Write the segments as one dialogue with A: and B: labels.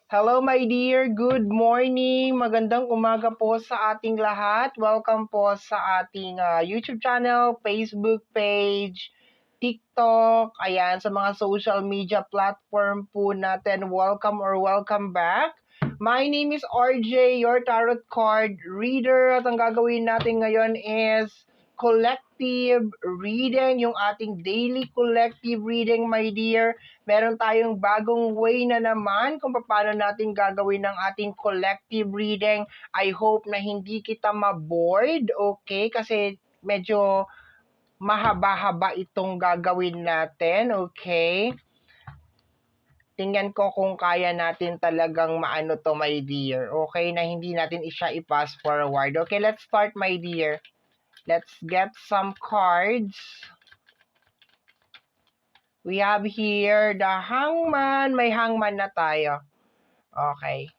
A: Hello my dear, good morning, magandang umaga po sa ating lahat. Welcome po sa ating YouTube channel, Facebook page, TikTok, ayan, sa mga social media platform po natin. Welcome back. My name is RJ, your tarot card reader. At ang gagawin natin ngayon is collective reading, yung ating daily collective reading, my dear. Meron tayong bagong way na naman kung paano natin gagawin ang ating collective reading. I hope na hindi kita ma-bored, okay? Kasi medyo mahaba-haba itong gagawin natin, okay? Tingnan ko kung kaya natin talagang maano to, my dear. Okay, na hindi natin siya i-pass forward. Okay, let's start, my dear. Let's get some cards. We have here the hangman. May hangman na tayo. Okay.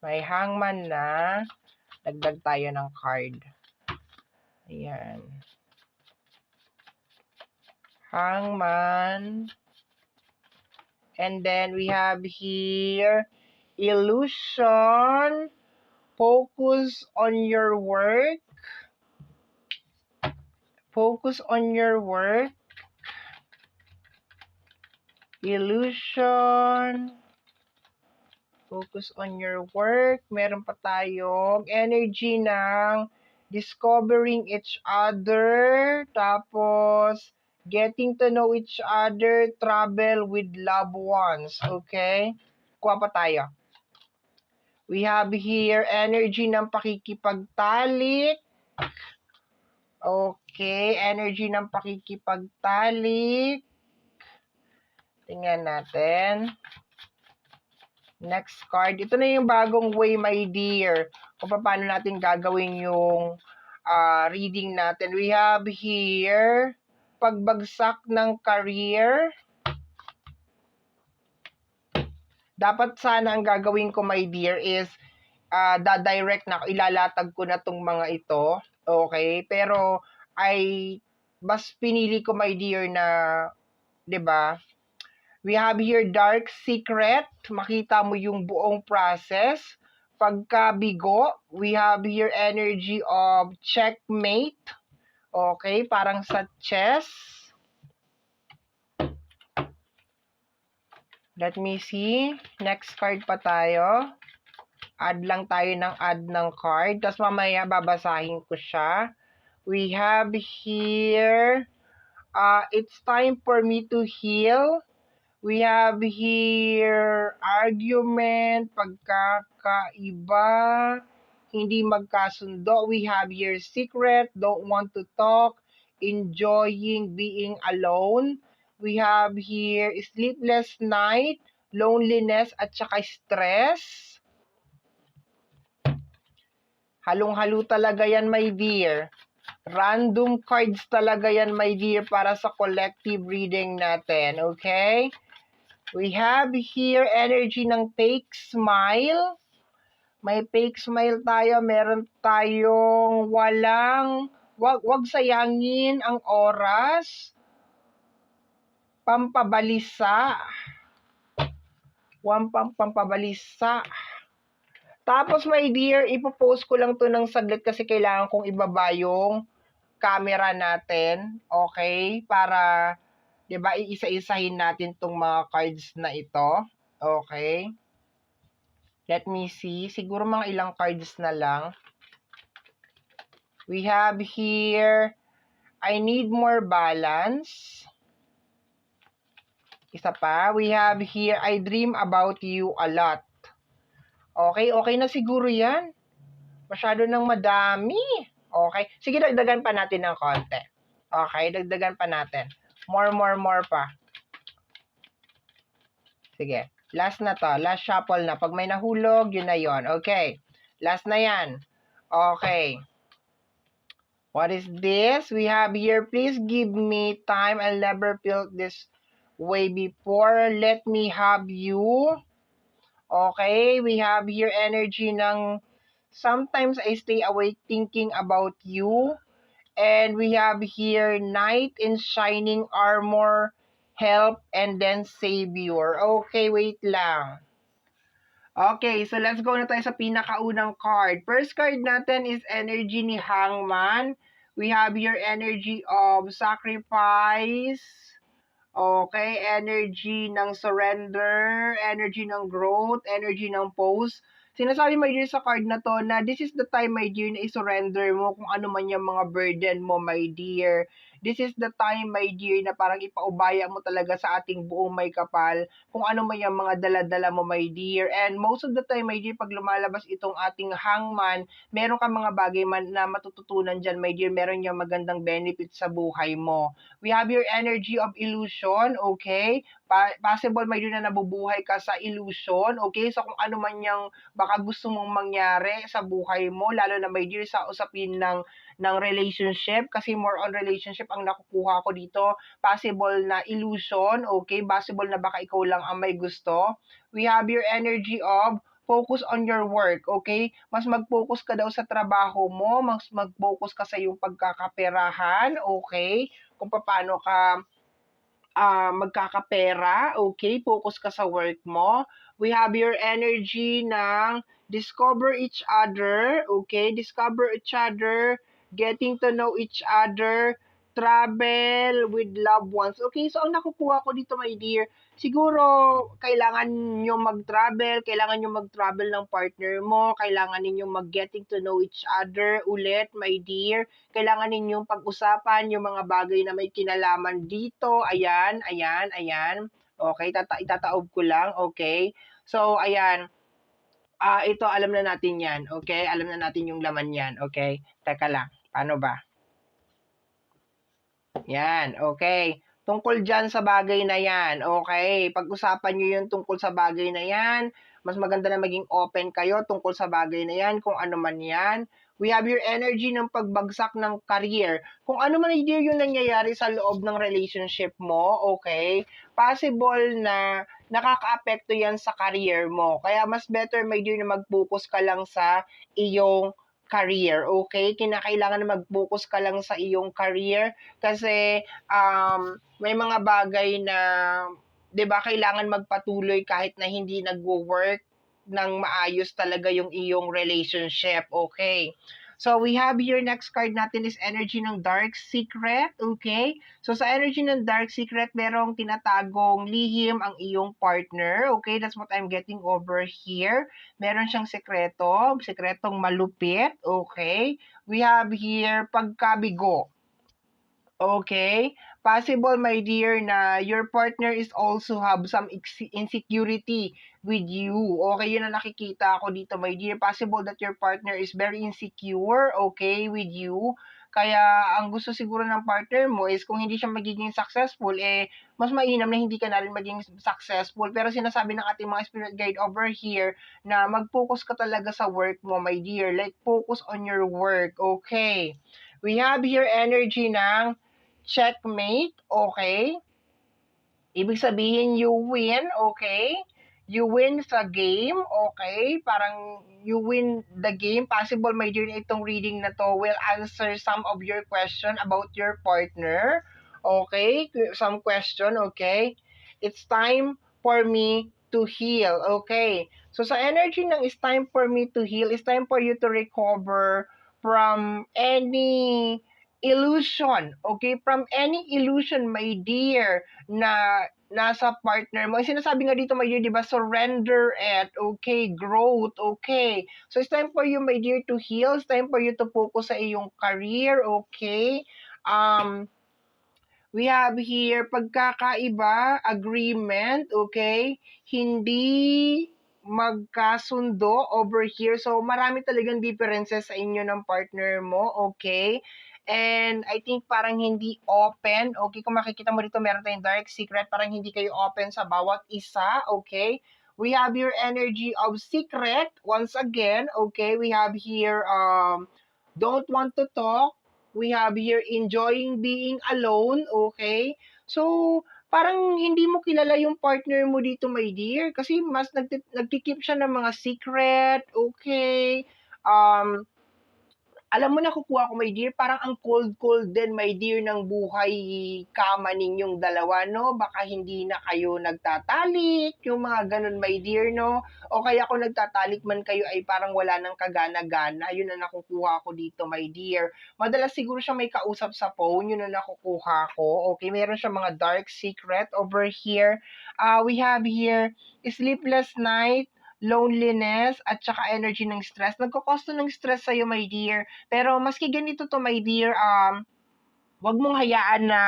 A: May hangman na. Dagdag tayo ng card. Ayan. Hangman. And then we have here illusion. Focus on your work. Focus on your work. Illusion. Focus on your work. Meron pa tayong energy ng discovering each other. Tapos, getting to know each other. Travel with loved ones. Okay? Kuha pa tayo. We have here energy ng pakikipagtalik. Okay, energy ng pakikipagtalik. Tingnan natin. Next card. Ito na yung bagong way, my dear. Kung paano natin gagawin yung reading natin. We have here, pagbagsak ng career. Dapat sana ang gagawin ko, my dear, is da-direct na, ilalatag ko na tong mga ito. Okay? Pero, mas pinili ko, my dear, na, 'di ba? We have here dark secret. Makita mo yung buong process. Pagkabigo, we have here energy of checkmate. Okay, parang sa chess. Let me see. Next card pa tayo. Add lang tayo ng add ng card. Tapos mamaya babasahin ko siya. We have here, it's time for me to heal. We have here argument, pagkakaiba, hindi magkasundo. We have here secret, don't want to talk, enjoying being alone. We have here sleepless night, loneliness, at saka stress. Halong-halo talaga yan, my dear. Random cards talaga yan, my dear, para sa collective reading natin, okay? We have here energy ng fake smile. May fake smile tayo. Meron tayong wag sayangin ang oras. Pampabalisa. Pampabalisa. Tapos, my dear, ipopost ko lang to ng saglit kasi kailangan kong ibaba yung camera natin. Okay? Para, 'di ba, iisa-isahin natin tong mga cards na ito. Okay? Let me see. Siguro mga ilang cards na lang. We have here, I need more balance. Isa pa. We have here, I dream about you a lot. Okay, okay na siguro yan. Masyado nang madami. Okay. Sige, dagdagan pa natin ng konti. Okay, dagdagan pa natin. More pa. Sige. Last na to. Last shuffle na. Pag may nahulog, yun na yun. Okay. Last na yan. Okay. What is this? We have here, please give me time. I'll never felt this way before. Let me have you. Okay. We have here energy ng sometimes I stay awake thinking about you. And we have here, knight in shining armor, help, and then savior. Okay, wait lang. Okay, so let's go na tayo sa pinakaunang card. First card natin is energy ni Hangman. We have your energy of sacrifice. Okay, energy ng surrender, energy ng growth, energy ng pose. Sinasabi, my dear, sa card na to na this is the time, my dear, na i-surrender mo kung ano man yung mga burden mo, my dear. This is the time, my dear, na parang ipaubaya mo talaga sa ating buong may kapal kung ano man yung mga dala-dala mo, my dear. And most of the time, my dear, pag lumalabas itong ating hangman, meron ka mga bagay man na matututunan dyan, my dear. Meron yung magandang benefit sa buhay mo. We have your energy of illusion, okay? Possible may na nabubuhay ka sa illusion, okay? So kung ano man yung baka gusto mong mangyari sa buhay mo, lalo na may dear sa usapin ng relationship, kasi more on relationship ang nakukuha ko dito. Possible na illusion, okay? Possible na baka ikaw lang ang may gusto. We have your energy of focus on your work, okay? Mas mag-focus ka daw sa trabaho mo, mas mag-focus ka sa iyong pagkakaperahan, okay? Kung paano ka magkakapera, okay? Focus ka sa work mo. We have your energy ng discover each other, okay? Discover each other, getting to know each other, travel with loved ones. Okay, so ang nakukuha ko dito, my dear, siguro kailangan nyo mag-travel, kailangan nyo mag-travel ng partner mo, kailangan ninyong mag-getting to know each other ulit, my dear. Kailangan ninyong pag-usapan yung mga bagay na may kinalaman dito. Ayan, ayan, ayan. Okay, itataob ko lang, okay? So, ayan. Ito, alam na natin yan, okay? Alam na natin yung laman yan, okay? Teka lang, paano ba? Yan, okay. Tungkol dyan sa bagay na yan, okay. Pag-usapan nyo yung tungkol sa bagay na yan. Mas maganda na maging open kayo tungkol sa bagay na yan, kung ano man yan. We have your energy ng pagbagsak ng career. Kung ano man yung nangyayari sa loob ng relationship mo, okay, possible na nakaka-apekto yan sa career mo. Kaya mas better, my dear, na mag-focus ka lang sa iyong career, okay? Kinakailangan na mag-focus ka lang sa iyong career kasi may mga bagay na 'di ba kailangan magpatuloy kahit na hindi nagwo-work ng maayos talaga yung iyong relationship, okay? So we have here next card natin is energy ng dark secret, okay? So sa energy ng dark secret, merong tinatagong lihim ang iyong partner, okay? That's what I'm getting over here. Meron siyang sekreto, sekretong malupit, okay? We have here pagkabigo. Okay. Possible, my dear, na your partner is also have some insecurity with you. Okay, yun ang nakikita ko dito, my dear. Possible that your partner is very insecure, okay, with you. Kaya, ang gusto siguro ng partner mo is kung hindi siya magiging successful, mas mainam na hindi ka na rin maging successful. Pero sinasabi ng ating mga spirit guide over here na mag-focus ka talaga sa work mo, my dear. Like, focus on your work, okay. We have here energy ng checkmate, okay? Ibig sabihin, you win, okay? You win sa game, okay? Parang you win the game. Possible, my dear, itong reading na to will answer some of your question about your partner. Okay? Some question, okay? It's time for me to heal, okay? So, sa energy ng it's time for me to heal, it's time for you to recover from any illusion, okay? From any illusion, my dear, na nasa partner mo. Yung sinasabi nga dito, my dear, di ba? Surrender it, okay? Growth, okay? So, it's time for you, my dear, to heal. It's time for you to focus sa iyong career, okay? We have here pagkakaiba, agreement, okay? Hindi magkasundo over here. So, marami talagang differences sa inyo ng partner mo, okay? And I think parang hindi open, okay? Kung makikita mo dito, meron tayong dark secret, parang hindi kayo open sa bawat isa, okay? We have your energy of secret, once again, okay? We have here, don't want to talk, we have here enjoying being alone, okay? So, parang hindi mo kilala yung partner mo dito, my dear, kasi mas nagkikip siya ng mga secret, okay? Um, Alam mo nakukuha ko, my dear, parang ang cold-cold din, my dear, ng buhay kama ninyong dalawa, 'no? Baka hindi na kayo nagtatalik, yung mga gano'n, my dear, 'no? O kaya kung nagtatalik man kayo ay parang wala ng kagana-gana, yun ang nakukuha ko dito, my dear. Madalas siguro siyang may kausap sa phone, yun ang nakukuha ko. Okay, meron siyang mga dark secret over here. We have here sleepless night, loneliness, at saka energy ng stress. Nagko-cause ng stress sa'yo, my dear. Pero maski ganito 'to, my dear, 'wag mong hayaan na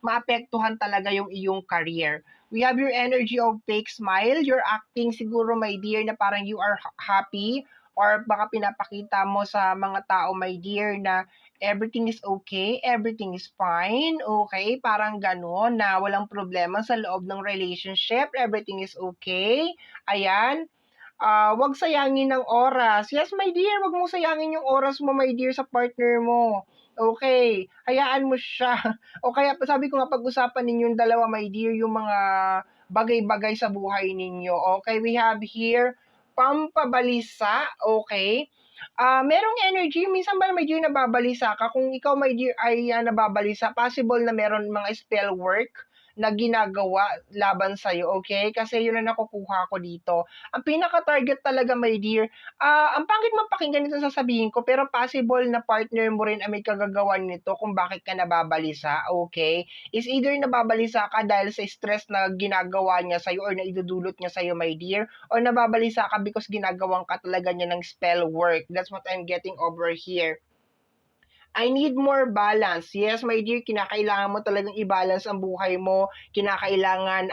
A: maapektuhan talaga yung iyong career. We have your energy of fake smile. You're acting siguro, my dear, na parang you are happy, or baka pinapakita mo sa mga tao, my dear, na everything is okay, everything is fine, okay? Parang gano'n na walang problema sa loob ng relationship, everything is okay. Ayan. 'Wag sayangin ng oras. Yes, my dear, 'wag mong sayangin yung oras mo, my dear, sa partner mo. Okay, hayaan mo siya. O kaya sabi ko nga, pag-usapan ninyong dalawa, my dear, yung mga bagay-bagay sa buhay ninyo. Okay, we have here pampabalisa, okay? Merong energy, minsan ba, my dear, nababalisa ka? Kung ikaw, my dear, ay nababalisa, possible na meron mga spell work na ginagawa laban sa'yo, okay? Kasi yun ang nakukuha ko dito. Ang pinaka-target talaga, my dear, ang pangit mapakinggan nito sasabihin ko, pero possible na partner mo rin ang may kagagawan nito kung bakit ka nababalisa, okay? Is either nababalisa ka dahil sa stress na ginagawa niya sa'yo or na idudulot niya sa'yo, my dear, or nababalisa ka because ginagawan ka talaga niya ng spell work. That's what I'm getting over here. I need more balance. Yes, my dear, kinakailangan mo talagang i-balance ang buhay mo. Kinakailangan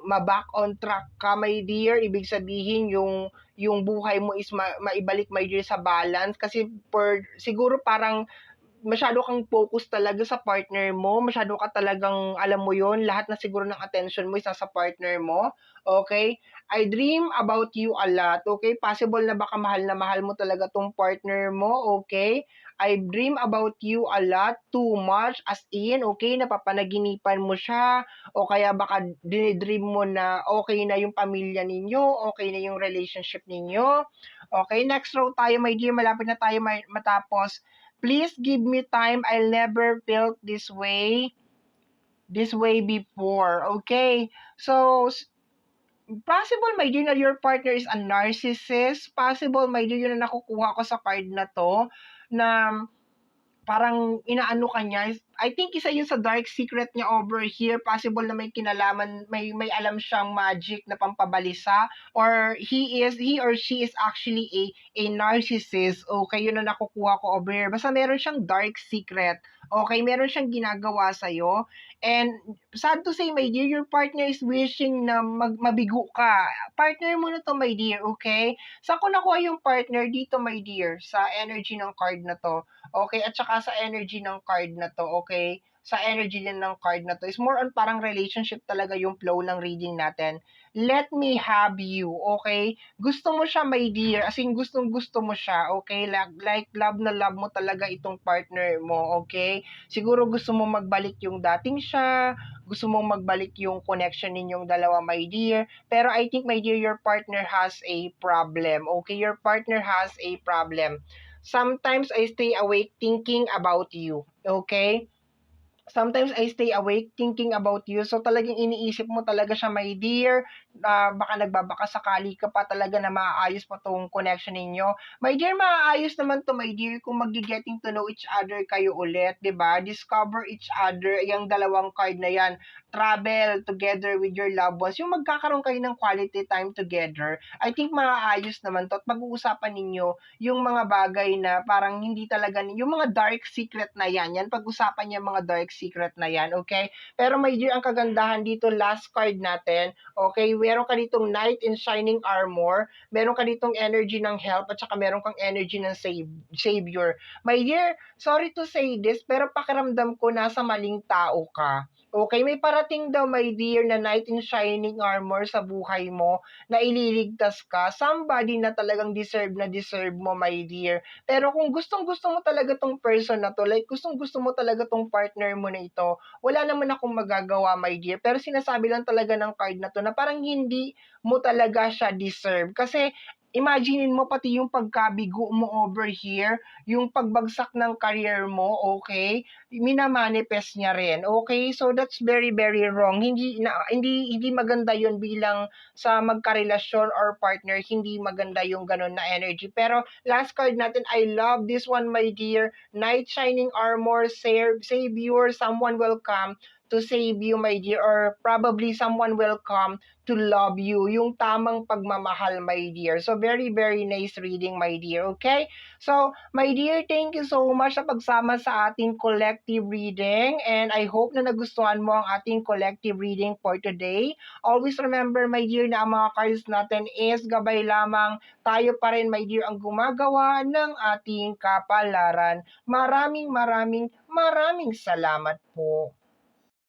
A: ma-back on track ka, my dear. Ibig sabihin yung buhay mo is maibalik, my dear, sa balance, kasi siguro parang masyado kang focus talaga sa partner mo, masyado ka talagang, alam mo yon, lahat na siguro ng attention mo is nasa partner mo, okay? I dream about you a lot, okay? Possible na baka mahal na mahal mo talaga tong partner mo, okay? I dream about you a lot, too much, as in, okay? Napapanaginipan mo siya, o kaya baka dinidream mo na okay na yung pamilya ninyo, okay na yung relationship ninyo. Okay, next row tayo, my dear, malapit na tayo matapos. Please give me time. I'll never felt this way before. Okay? So, possible, my dear, na your partner is a narcissist. Possible, my dear, yun na nakukuha ko sa card na to, na parang inaano ka niya. I think isa yun sa dark secret niya over here. Possible na may kinalaman, may alam siyang magic na pampabalisa, or he or she is actually a narcissist. Okay, yun na nakukuha ko over here. Basta meron siyang dark secret. Okay, meron siyang ginagawa sa'yo. And sad to say, my dear, your partner is wishing na mabigo ka. Partner mo na to, my dear, okay? Saan ko nakuha yung partner dito, my dear? Sa energy ng card na to. Okay, at saka sa energy ng card na to, okay? Sa energy din ng card na to is more on parang relationship talaga yung flow ng reading natin. Let me have you, okay? Gusto mo siya, my dear, as in gustong-gusto mo siya, okay? Like love na love mo talaga itong partner mo, okay? Siguro gusto mo magbalik yung dating siya, gusto mong magbalik yung connection ninyong dalawa, my dear. Pero I think, my dear, your partner has a problem, okay? Your partner has a problem. Sometimes I stay awake thinking about you, okay? Sometimes I stay awake thinking about you. So talagang iniisip mo talaga siya, my dear. Baka nagbabaka sakali ka pa talaga na maaayos pa tong connection ninyo. My dear, maaayos naman to, my dear, kung mag-getting to know each other kayo ulit, 'di ba? Discover each other, yung dalawang card na yan. Travel together with your loved ones. Yung magkakaroon kayo ng quality time together. I think maaayos naman to, at pag-uusapan ninyo yung mga bagay na parang hindi talaga, yung mga dark secret na yan pag-usapan niya, mga dark secret na yan, okay? Pero my dear, ang kagandahan dito, last card natin, okay, meron ka ditong Knight in Shining Armor, meron ka ditong energy ng help, at saka meron kang energy ng savior. My dear, sorry to say this, pero pakiramdam ko nasa maling tao ka. Okay, may parating daw, my dear, na Knight in Shining Armor sa buhay mo, na ililigtas ka. Somebody na talagang deserve na deserve mo, my dear. Pero kung gustong-gusto mo talaga tong person na to, like gustong-gusto mo talaga tong partner mo na ito, wala naman akong magagawa, my dear. Pero sinasabi lang talaga ng card na to na parang hindi mo talaga siya deserve. Kasi Imaginin mo pati yung pagkabigo mo over here, yung pagbagsak ng career mo, okay, mina-manifest niya rin, okay? So that's very, very wrong. Hindi maganda 'yun bilang sa magkarelasyon or partner, hindi maganda yung gano'n na energy. Pero last card natin, I love this one, my dear. Knight Shining Armor, Savior, someone will come to save you, my dear, or probably someone will come to love you, yung tamang pagmamahal, my dear. So, very, very nice reading, my dear, okay? So, my dear, thank you so much sa pagsama sa ating collective reading, and I hope na nagustuhan mo ang ating collective reading for today. Always remember, my dear, na ang mga cards natin is gabay lamang. Tayo pa rin, my dear, ang gumagawa ng ating kapalaran. Maraming, maraming, maraming salamat po.